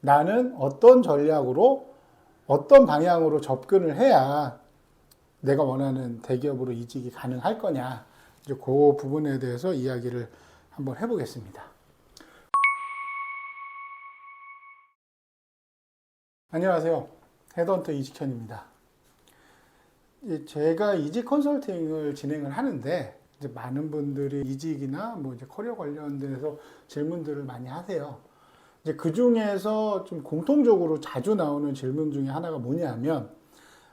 나는 어떤 전략으로 어떤 방향으로 접근을 해야 내가 원하는 대기업으로 이직이 가능할 거냐. 이제 그 부분에 대해서 이야기를 한번 해보겠습니다. 안녕하세요. 헤드헌터 이직현입니다. 제가 이직 컨설팅을 진행을 하는데 이제 많은 분들이 이직이나 뭐 이제 커리어 관련돼서 질문들을 많이 하세요. 이제 그 중에서 좀 공통적으로 자주 나오는 질문 중에 하나가 뭐냐면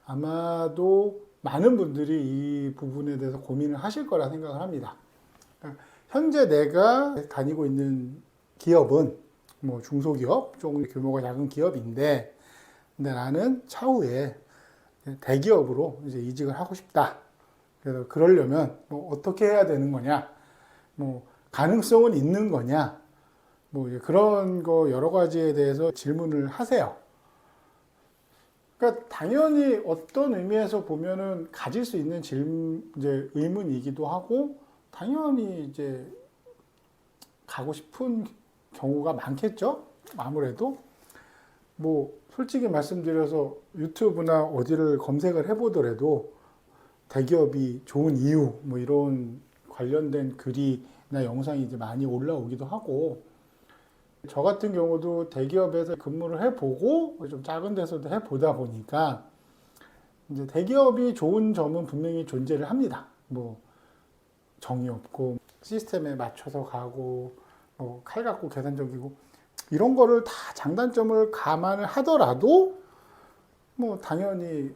아마도 많은 분들이 이 부분에 대해서 고민을 하실 거라 생각을 합니다. 그러니까 현재 내가 다니고 있는 기업은 뭐 중소기업, 조금 규모가 작은 기업인데, 근데 나는 차후에 대기업으로 이제 이직을 하고 싶다. 그래서 그러려면 뭐 어떻게 해야 되는 거냐, 뭐 가능성은 있는 거냐, 뭐 그런 거 여러 가지에 대해서 질문을 하세요. 그러니까 당연히 어떤 의미에서 보면은 가질 수 있는 이제 의문이기도 하고, 당연히 이제 가고 싶은 경우가 많겠죠. 아무래도 뭐 솔직히 말씀드려서 유튜브나 어디를 검색을 해보더라도 대기업이 좋은 이유 뭐 이런 관련된 글이나 영상이 이제 많이 올라오기도 하고, 저 같은 경우도 대기업에서 근무를 해보고 좀 작은 데서도 해보다 보니까 이제 대기업이 좋은 점은 분명히 존재를 합니다. 뭐 정이 없고 시스템에 맞춰서 가고 뭐 칼 같고 계산적이고 이런 거를 다 장단점을 감안을 하더라도 뭐 당연히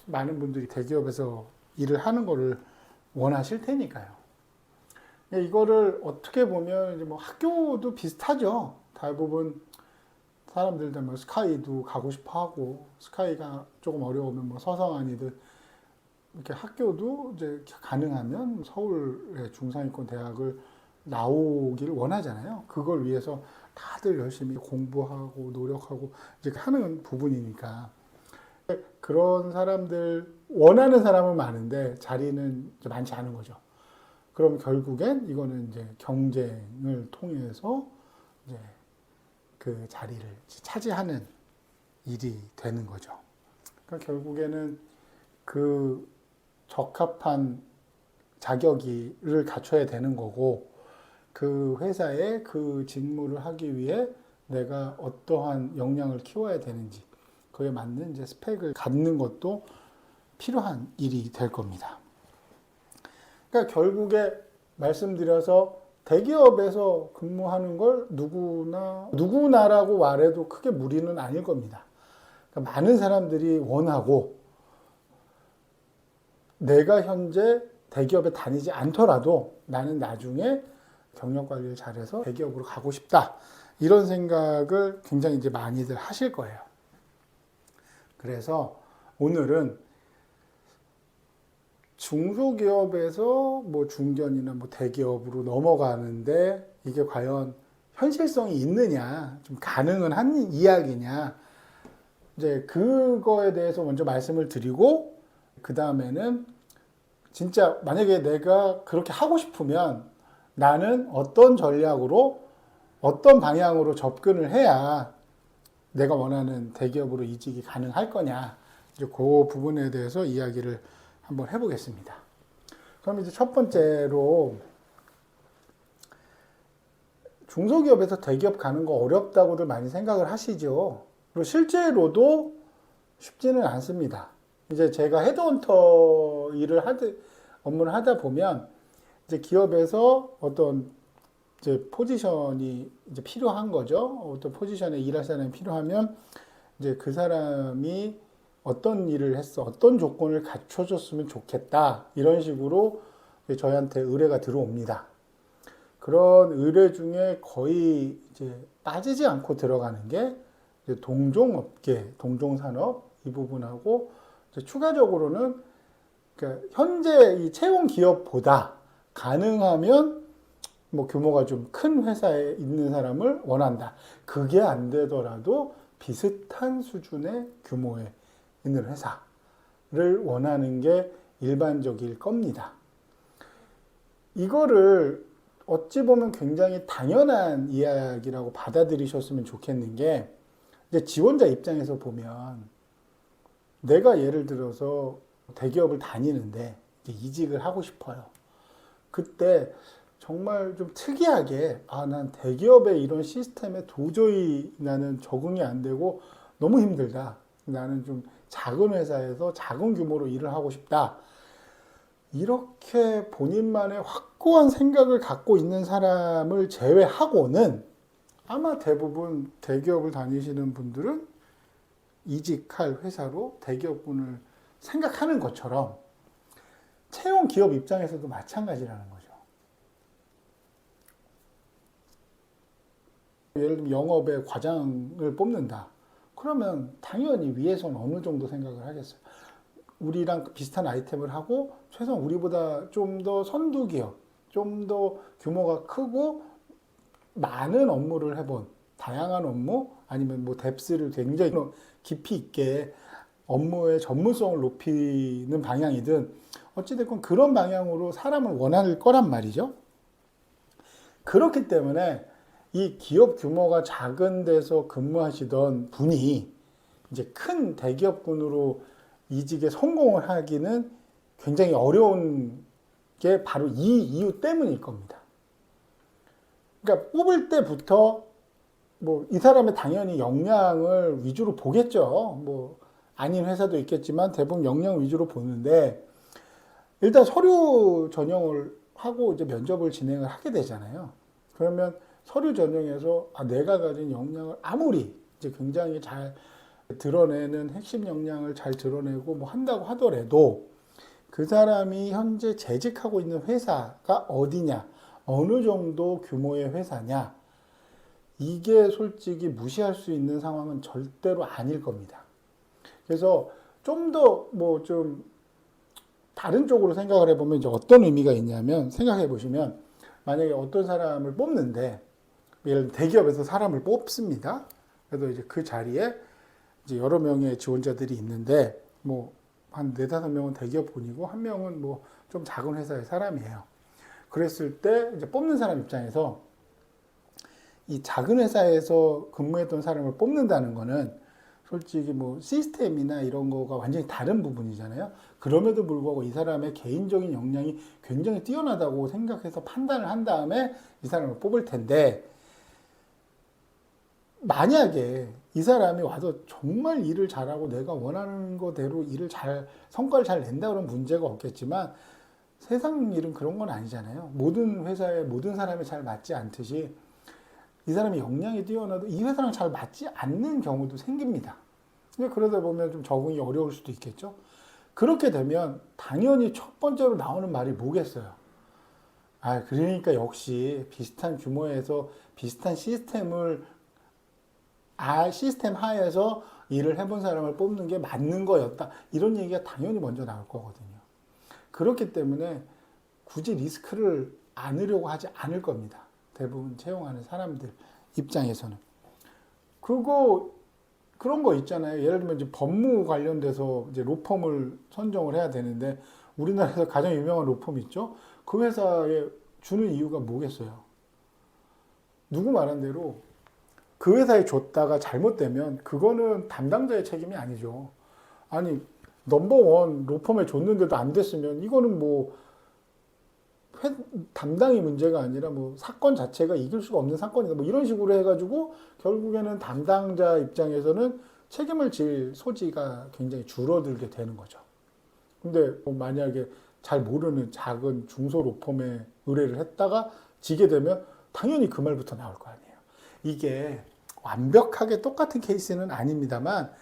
많은 분들이 대기업에서 일을 하는 거를 원하실 테니까요. 이거를 어떻게 보면 이제 뭐 학교도 비슷하죠. 대부분 사람들도 뭐 스카이도 가고 싶어 하고, 스카이가 조금 어려우면 뭐 서성한이든 이렇게 학교도 이제 가능하면 서울의 중상위권 대학을 나오기를 원하잖아요. 그걸 위해서 다들 열심히 공부하고 노력하고 이제 하는 부분이니까. 그런 사람들, 원하는 사람은 많은데 자리는 많지 않은 거죠. 그럼 결국엔 이거는 이제 경쟁을 통해서 이제 그 자리를 차지하는 일이 되는 거죠. 그러니까 결국에는 그 적합한 자격을 갖춰야 되는 거고, 그 회사에 그 직무를 하기 위해 내가 어떠한 역량을 키워야 되는지, 그에 맞는 이제 스펙을 갖는 것도 필요한 일이 될 겁니다. 그러니까 결국에 말씀드려서 대기업에서 근무하는 걸 누구나라고 말해도 크게 무리는 아닐 겁니다. 그러니까 많은 사람들이 원하고, 내가 현재 대기업에 다니지 않더라도 나는 나중에 경력 관리를 잘해서 대기업으로 가고 싶다. 이런 생각을 굉장히 이제 많이들 하실 거예요. 그래서 오늘은 중소기업에서 뭐 중견이나 뭐 대기업으로 넘어가는데 이게 과연 현실성이 있느냐, 좀 가능은 한 이야기냐, 이제 그거에 대해서 먼저 말씀을 드리고, 그 다음에는 진짜 만약에 내가 그렇게 하고 싶으면 나는 어떤 전략으로 어떤 방향으로 접근을 해야 내가 원하는 대기업으로 이직이 가능할 거냐, 이제 그 부분에 대해서 이야기를 한번 해보겠습니다. 그럼 이제 첫 번째로, 중소기업에서 대기업 가는 거 어렵다고들 많이 생각을 하시죠. 그리고 실제로도 쉽지는 않습니다. 이제 제가 헤드헌터 업무를 하다 보면 이제 기업에서 어떤 이제 포지션이 이제 필요한 거죠. 어떤 포지션에 일할 사람이 필요하면 이제 그 사람이 어떤 일을 했어, 어떤 조건을 갖춰줬으면 좋겠다, 이런 식으로 저희한테 의뢰가 들어옵니다. 그런 의뢰 중에 거의 이제 빠지지 않고 들어가는 게 이제 동종업계, 동종산업 이 부분하고, 이제 추가적으로는 그러니까 현재 이 채용 기업보다 가능하면 뭐 규모가 좀 큰 회사에 있는 사람을 원한다. 그게 안 되더라도 비슷한 수준의 규모에 있는 회사를 원하는 게 일반적일 겁니다. 이거를 어찌 보면 굉장히 당연한 이야기라고 받아들이셨으면 좋겠는 게, 이제 지원자 입장에서 보면 내가 예를 들어서 대기업을 다니는데 이제 이직을 하고 싶어요. 그때 정말 좀 특이하게 난 대기업의 이런 시스템에 도저히 나는 적응이 안 되고 너무 힘들다. 나는 좀 작은 회사에서 작은 규모로 일을 하고 싶다. 이렇게 본인만의 확고한 생각을 갖고 있는 사람을 제외하고는 아마 대부분 대기업을 다니시는 분들은 이직할 회사로 대기업군을 생각하는 것처럼 채용 기업 입장에서도 마찬가지라는 거죠. 예를 들면 영업의 과장을 뽑는다. 그러면 당연히 위에서는 어느 정도 생각을 하겠어요. 우리랑 비슷한 아이템을 하고 최소한 우리보다 좀 더 선두 기업, 좀 더 규모가 크고 많은 업무를 해본 다양한 업무 아니면 뭐 뎁스를 굉장히 깊이 있게 업무의 전문성을 높이는 방향이든 어찌됐건 그런 방향으로 사람을 원할 거란 말이죠. 그렇기 때문에 이 기업 규모가 작은 데서 근무하시던 분이 이제 큰 대기업군으로 이직에 성공을 하기는 굉장히 어려운 게 바로 이 이유 때문일 겁니다. 그러니까 뽑을 때부터 뭐 이 사람의 당연히 역량을 위주로 보겠죠. 뭐 아닌 회사도 있겠지만 대부분 역량 위주로 보는데 일단 서류 전형을 하고 이제 면접을 진행을 하게 되잖아요. 그러면 서류 전형에서 내가 가진 역량을 아무리 이제 굉장히 잘 드러내는 핵심 역량을 잘 드러내고 뭐 한다고 하더라도 그 사람이 현재 재직하고 있는 회사가 어디냐, 어느 정도 규모의 회사냐, 이게 솔직히 무시할 수 있는 상황은 절대로 아닐 겁니다. 그래서 좀 더 뭐 좀 다른 쪽으로 생각을 해보면 이제 어떤 의미가 있냐면 생각해 보시면 만약에 어떤 사람을 뽑는데 예를 들어 대기업에서 사람을 뽑습니다. 그래도 이제 그 자리에 이제 여러 명의 지원자들이 있는데 뭐 한 4-5명은 대기업군이고 한 명은 뭐 좀 작은 회사의 사람이에요. 그랬을 때 이제 뽑는 사람 입장에서 이 작은 회사에서 근무했던 사람을 뽑는다는 거는 솔직히 뭐 시스템이나 이런 거가 완전히 다른 부분이잖아요. 그럼에도 불구하고 이 사람의 개인적인 역량이 굉장히 뛰어나다고 생각해서 판단을 한 다음에 이 사람을 뽑을 텐데 만약에 이 사람이 와서 정말 일을 잘하고 내가 원하는 거대로 성과를 잘 낸다 그러면 문제가 없겠지만 세상 일은 그런 건 아니잖아요. 모든 회사에 모든 사람이 잘 맞지 않듯이 이 사람이 역량이 뛰어나도 이 회사랑 잘 맞지 않는 경우도 생깁니다. 그러다 보면 좀 적응이 어려울 수도 있겠죠. 그렇게 되면 당연히 첫 번째로 나오는 말이 뭐겠어요? 그러니까 역시 비슷한 규모에서 비슷한 시스템 하에서 일을 해본 사람을 뽑는 게 맞는 거였다. 이런 얘기가 당연히 먼저 나올 거거든요. 그렇기 때문에 굳이 리스크를 안으려고 하지 않을 겁니다. 대부분 채용하는 사람들 입장에서는. 그런 거 있잖아요. 예를 들면 이제 법무 관련돼서 이제 로펌을 선정을 해야 되는데 우리나라에서 가장 유명한 로펌 있죠? 그 회사에 주는 이유가 뭐겠어요? 누구 말한 대로 그 회사에 줬다가 잘못되면 그거는 담당자의 책임이 아니죠. 아니, 넘버원 로펌에 줬는데도 안 됐으면 이거는 뭐 담당이 문제가 아니라 뭐 사건 자체가 이길 수가 없는 사건이다. 뭐 이런 식으로 해가지고 결국에는 담당자 입장에서는 책임을 질 소지가 굉장히 줄어들게 되는 거죠. 근데 뭐 만약에 잘 모르는 작은 중소 로펌에 의뢰를 했다가 지게 되면 당연히 그 말부터 나올 거 아니에요. 이게 완벽하게 똑같은 케이스는 아닙니다만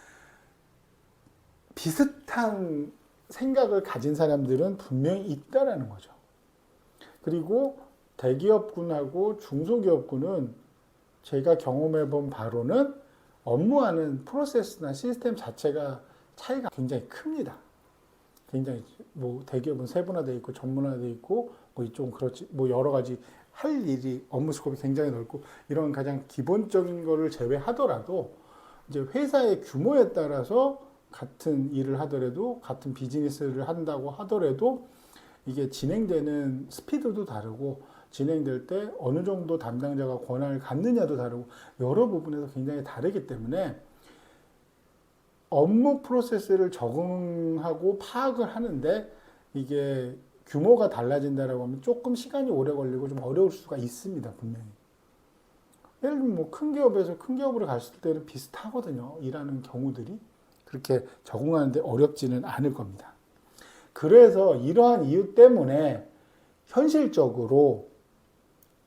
비슷한 생각을 가진 사람들은 분명히 있다라는 거죠. 그리고 대기업군하고 중소기업군은 제가 경험해 본 바로는 업무하는 프로세스나 시스템 자체가 차이가 굉장히 큽니다. 굉장히 뭐 대기업은 세분화되어 있고 전문화되어 있고 뭐 이쪽은 그렇지 뭐 여러 가지 할 일이 업무 스코프이 굉장히 넓고 이런 가장 기본적인 거를 제외하더라도 이제 회사의 규모에 따라서 같은 일을 하더라도 같은 비즈니스를 한다고 하더라도 이게 진행되는 스피드도 다르고 진행될 때 어느 정도 담당자가 권한을 갖느냐도 다르고 여러 부분에서 굉장히 다르기 때문에 업무 프로세스를 적응하고 파악을 하는데 이게 규모가 달라진다라고 하면 조금 시간이 오래 걸리고 좀 어려울 수가 있습니다, 분명히. 예를 들면 뭐 큰 기업에서 큰 기업으로 갔을 때는 비슷하거든요. 일하는 경우들이. 그렇게 적응하는데 어렵지는 않을 겁니다. 그래서 이러한 이유 때문에 현실적으로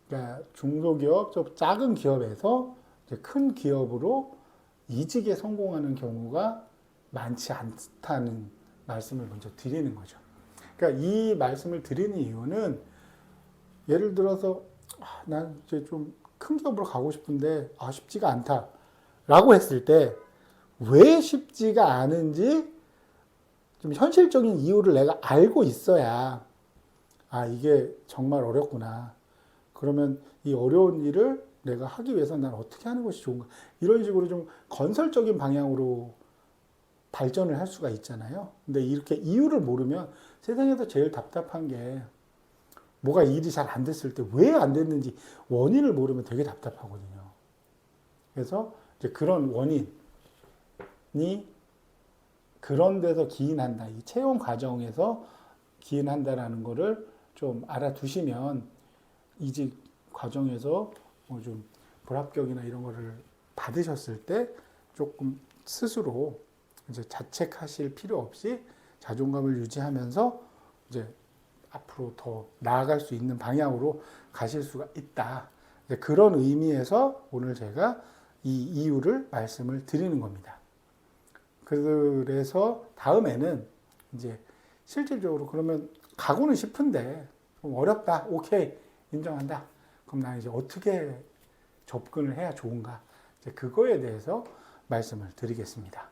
그러니까 중소기업, 좀 작은 기업에서 이제 큰 기업으로 이직에 성공하는 경우가 많지 않다는 말씀을 먼저 드리는 거죠. 그러니까 이 말씀을 드리는 이유는 예를 들어서 난 이제 좀 큰 기업으로 가고 싶은데 쉽지가 않다라고 했을 때 왜 쉽지가 않은지 좀 현실적인 이유를 내가 알고 있어야 이게 정말 어렵구나. 그러면 이 어려운 일을 내가 하기 위해서 난 어떻게 하는 것이 좋은가. 이런 식으로 좀 건설적인 방향으로 발전을 할 수가 있잖아요. 근데 이렇게 이유를 모르면 세상에서 제일 답답한 게 뭐가 일이 잘 안 됐을 때 왜 안 됐는지 원인을 모르면 되게 답답하거든요. 그래서 이제 그런 원인이 그런 데서 기인한다. 이 채용 과정에서 기인한다라는 거를 좀 알아두시면 이직 과정에서 뭐 좀 불합격이나 이런 거를 받으셨을 때 조금 스스로 이제 자책하실 필요 없이 자존감을 유지하면서 이제 앞으로 더 나아갈 수 있는 방향으로 가실 수가 있다. 그런 의미에서 오늘 제가 이 이유를 말씀을 드리는 겁니다. 그래서 다음에는 이제 실질적으로 그러면 가고는 싶은데 좀 어렵다. 오케이. 인정한다. 그럼 나 이제 어떻게 접근을 해야 좋은가? 이제 그거에 대해서 말씀을 드리겠습니다.